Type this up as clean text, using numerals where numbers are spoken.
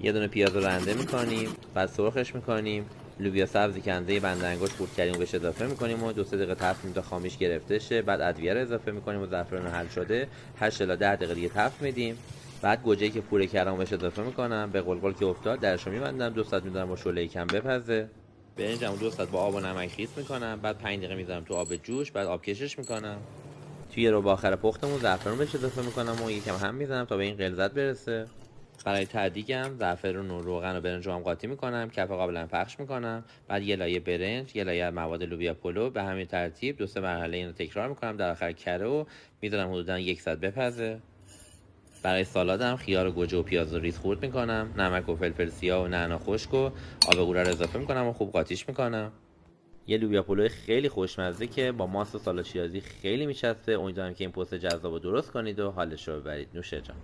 یه دونه پیاز رو رنده میکنیم، بعد سرخش میکنیم. لوبیا سبزی کنده بند انگشت خورد کردیم و بهش اضافه میکنیم و 2-3 دقیقه تفت میدیم تا خامیش گرفته شه. بعد ادویه رو اضافه میکنیم و زعفران حل شده 8 الی 10 دقیقه دیگه تفت میدیم. بعد گوجه‌ای که پوره کردم بهش اضافه میکنم، به قلقل که افتاد درشو میبندم، 2 ساعت میذارم با شعله کم بپزه. برنجمو 2 ساعت با آب و نمک خیس میکنم، بعد 5 دقیقه میذارم تو آب جوش، بعد آب کشش میکنم. توی ربع آخر پختمون زعفران بهش اضافه میکنم و یکم هم میزنم تا به این غلظت برسه. برای تدیگم زعفرون و روغن و برنج رو هم قاطی میکنم، کف قابلمه پخش میکنم، بعد یه لایه برنج، یه لایه مواد لوبیا پلو، به همین ترتیب 2-3 مرحله اینو تکرار میکنم. در آخر کره و میذارم حدودا 1 ساعت بپزه. برای سالادم خیار و گوجه و پیاز رو ریز خورد میکنم، نمک و فلفل سیاه و نعنا خشک و آب قوره رو اضافه میکنم و خوب قاطیش میکنم. یه لوبیا پلو خیلی خوشمزه که با ماست و سالاد شیرازی خیلی میچسبه. امیدوارم که این پست جذاب رو درست کنید و حالش رو ببرید. نوش جان.